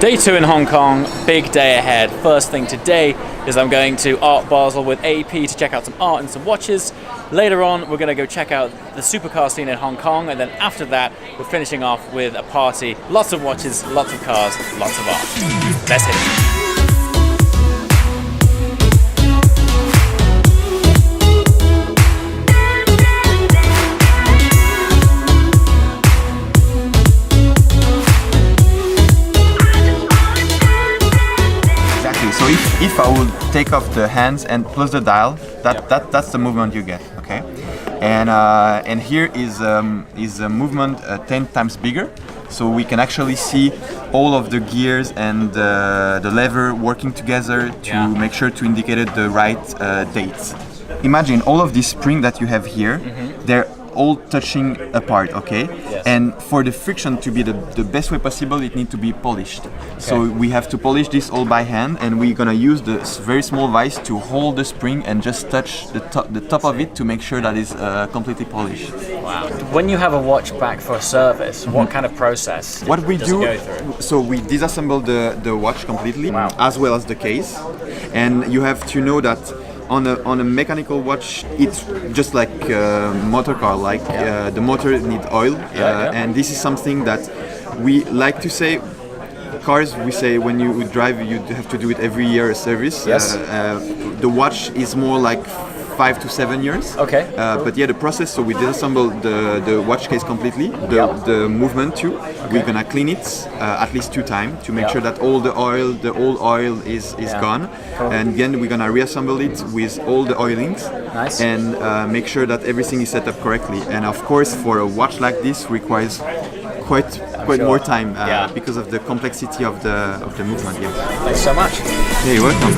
Day 2 in Hong Kong, big day ahead. First thing today is I'm going to Art Basel with AP to check out some art and some watches. Later on, we're going to go check out the supercar scene in Hong Kong, and then after that, we're finishing off with a party. Lots of watches, lots of cars, lots of art. Let's hit it. So if I would take off the hands and plus the dial, that's the movement you get, okay? And here is a movement 10 times bigger, so we can actually see all of the gears and the lever working together to make sure to indicate the right dates. Imagine all of this spring that you have here, they're all touching apart, okay? Yes. And for the friction to be the best way possible, it needs to be polished. Okay. So we have to polish this all by hand, and we're gonna use this very small vise to hold the spring and just touch the top of it to make sure that it's completely polished. Wow. When you have a watch back for a service, what kind of process What we does do, it go through? so we disassemble the watch completely, Wow. as well as the case. And you have to know that on a mechanical watch, it's just like a motor car, like the motor needs oil, and this is something that we like to say. Cars, we say when you drive, you have to do it every year a service. Yes. The watch is more like 5 to 7 years. Okay. But yeah, the process, so we disassemble the watch case completely, the movement too. Okay. We're gonna clean it at least 2 times to make sure that all the old oil is gone. Cool. And then we're gonna reassemble it with all the oilings. Nice. And make sure that everything is set up correctly. And of course, for a watch like this, requires quite sure. more time because of the complexity of the movement. Yeah. Thanks so much. Yeah, you're welcome.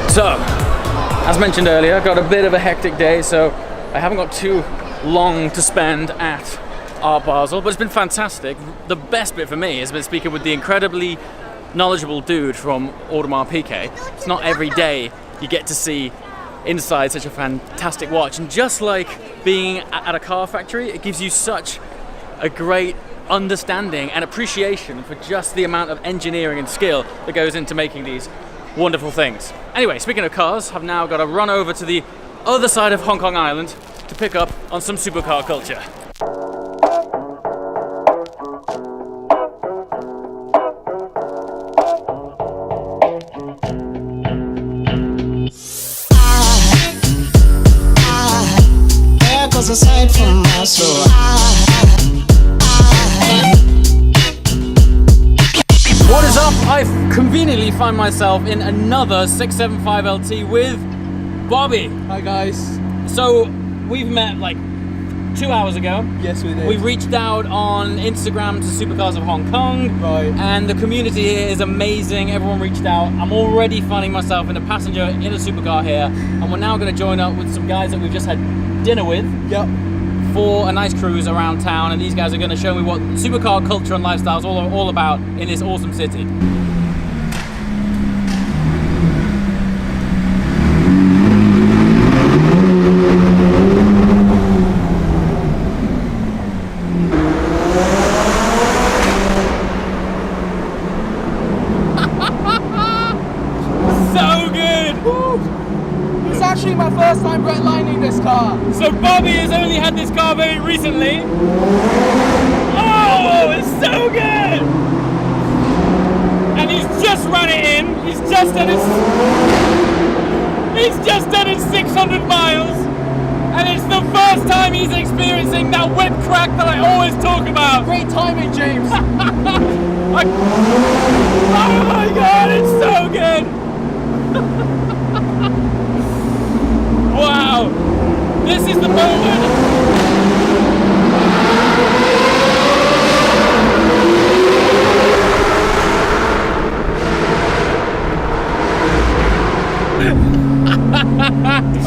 So, as mentioned earlier, I've got a bit of a hectic day, so I haven't got too long to spend at Art Basel, but it's been fantastic. The best bit for me has been speaking with the incredibly knowledgeable dude from Audemars Piguet. It's not every day you get to see inside such a fantastic watch, and just like being at a car factory, it gives you such a great understanding and appreciation for just the amount of engineering and skill that goes into making these wonderful things. Anyway, speaking of cars, I've now got to run over to the other side of Hong Kong Island to pick up on some supercar culture. There goes a sight from my soul. What is up? I've conveniently find myself in another 675 LT with Bobby. Hi guys. So we've met like 2 hours ago. Yes, we did. We reached out on Instagram to Supercars of Hong Kong. Right. And the community here is amazing. Everyone reached out. I'm already finding myself in a passenger in a supercar here. And we're now going to join up with some guys that we've just had dinner with. Yep. For a nice cruise around town, and these guys are going to show me what supercar culture and lifestyle is all about in this awesome city. So good! Woo! It's actually my first time redlining this car. So Bobby has only had this car very recently. Oh, it's so good! And he's just run it in. He's just done his 600 miles. And it's the first time he's experiencing that whip crack that I always talk about. Great timing, James. Oh my god, it's so good! Wow! This is the moment!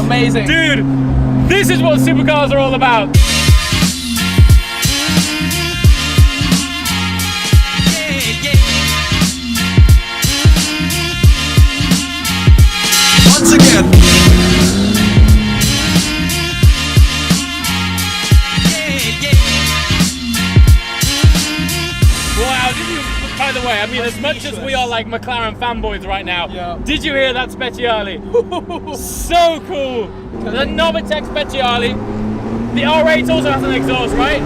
Amazing. Dude, this is what supercars are all about! Once again. by the way, I mean, as much as we are like McLaren fanboys right now, did you hear that Speciale? So cool. The Novitec Speciale. The R8 also has an exhaust, right?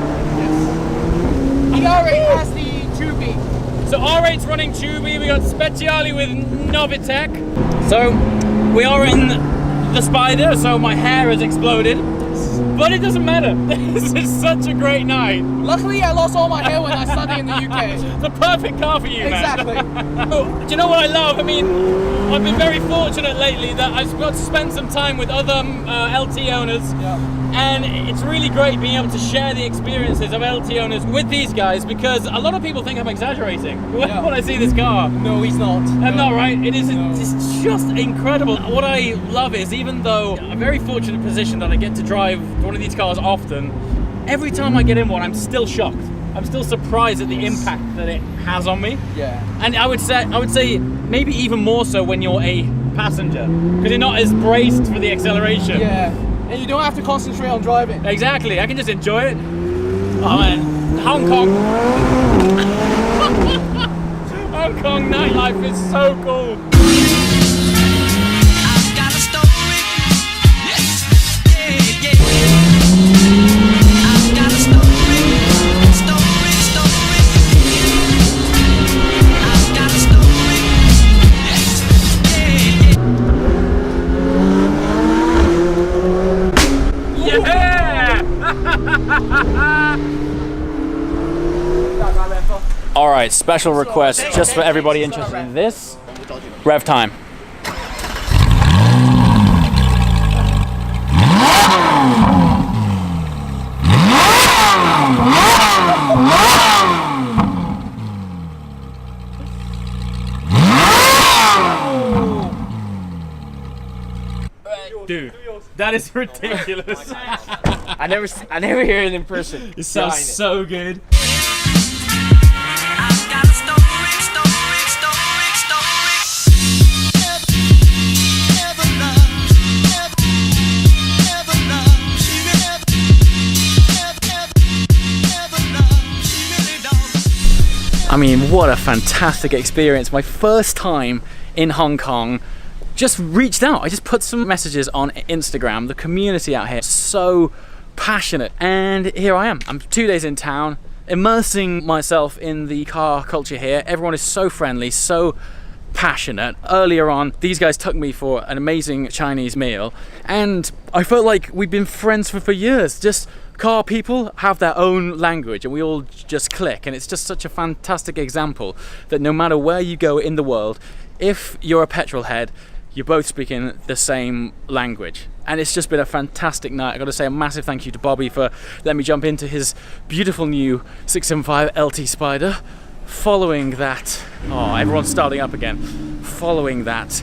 The R8 has the tubing. So R8's running Tubi, we got Speciale with Novitec. So we are in the Spider, so my hair has exploded. But it doesn't matter. This is such a great night. Luckily, I lost all my hair when I studied in the UK. The perfect car for you, Exactly. man. Do you know what I love? I mean, I've been very fortunate lately that I've got to spend some time with other LT owners. And it's really great being able to share the experiences of LT owners with these guys, because a lot of people think I'm exaggerating when I see this car. No, he's not. I'm not, right? It is it's just incredible. What I love is, even though I'm very fortunate position that I get to drive one of these cars often, every time I get in one, I'm still shocked. I'm still surprised at the impact that it has on me. Yeah. And I would say maybe even more so when you're a passenger, because you're not as braced for the acceleration. Yeah. And you don't have to concentrate on driving. Exactly, I can just enjoy it. Oh man, Hong Kong. Hong Kong nightlife is so cool. I've got a story. Yeah, yeah. I've got a story. Story. I've got a story. All right, special request just for everybody interested in this. Rev time. Dude, that is ridiculous. I never hear it in person. It sounds so good. I've got a story. Never love. She really don't. I mean, what a fantastic experience. My first time in Hong Kong. Just reached out. I just put some messages on Instagram. The community out here is so passionate, and here I am. I'm 2 days in town, immersing myself in the car culture here. Everyone is so friendly, so passionate. Earlier on, these guys took me for an amazing Chinese meal, and I felt like we've been friends for years. Just car people have their own language and we all just click, and it's just such a fantastic example that no matter where you go in the world, if you're a petrol head, you're both speaking the same language. And it's just been a fantastic night. I got to say a massive thank you to Bobby for letting me jump into his beautiful new 675 LT Spider. Following that, oh, everyone's starting up again. Following that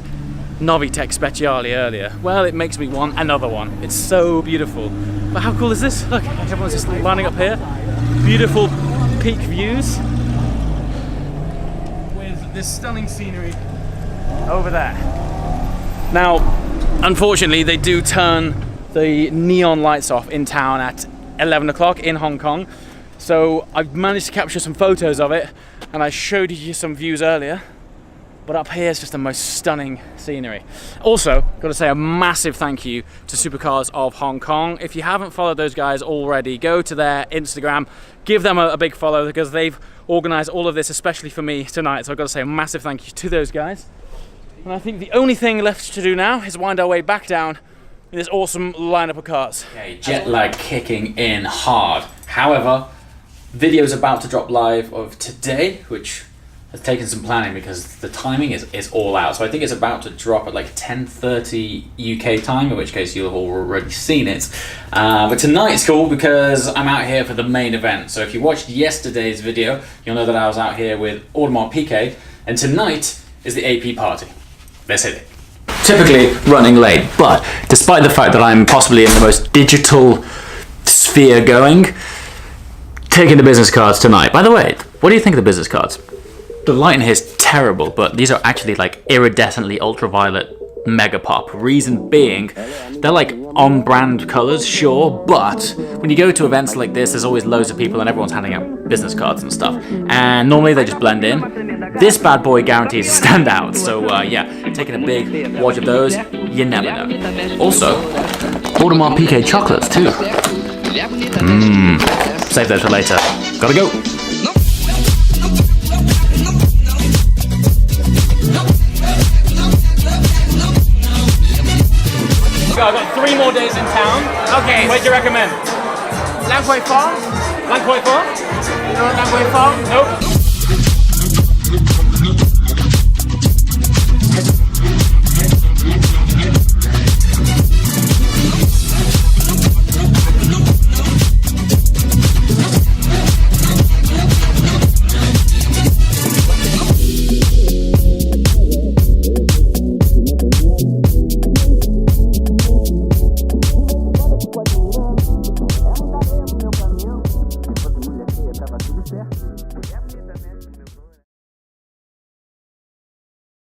Novitec Speciale earlier, well, it makes me want another one. It's so beautiful. But how cool is this? Look, everyone's just lining up here. Beautiful peak views with this stunning scenery over there. Now, unfortunately, they do turn the neon lights off in town at 11 o'clock in Hong Kong. So I've managed to capture some photos of it, and I showed you some views earlier. But up here is just the most stunning scenery. Also, got to say a massive thank you to Supercars of Hong Kong. If you haven't followed those guys already, go to their Instagram, give them a big follow, because they've organized all of this especially for me tonight. So I've got to say a massive thank you to those guys. And I think the only thing left to do now is wind our way back down in this awesome lineup of cars. Okay, jet lag kicking in hard. However, video's about to drop live of today, which has taken some planning because the timing is all out. So I think it's about to drop at like 10:30 UK time, in which case you'll have already seen it. But tonight's cool because I'm out here for the main event. So if you watched yesterday's video, you'll know that I was out here with Audemars Piguet, and tonight is the AP party. Let's hit it. Typically running late, but despite the fact that I'm possibly in the most digital sphere going, taking the business cards tonight. By the way, what do you think of the business cards? The light in here is terrible, but these are actually like iridescently ultraviolet mega pop. Reason being, they're like on-brand colours, sure, but when you go to events like this, there's always loads of people and everyone's handing out business cards and stuff. And normally they just blend in. This bad boy guarantees to stand out. So yeah, taking a big watch of those, you never know. Also, Audemars Piguet chocolates too. Save those for later. Gotta go. I've got 3 more days in town. Okay. Where do you recommend? Langkoy Farm? Langkoy Farm? You know Langkoy Farm? Nope.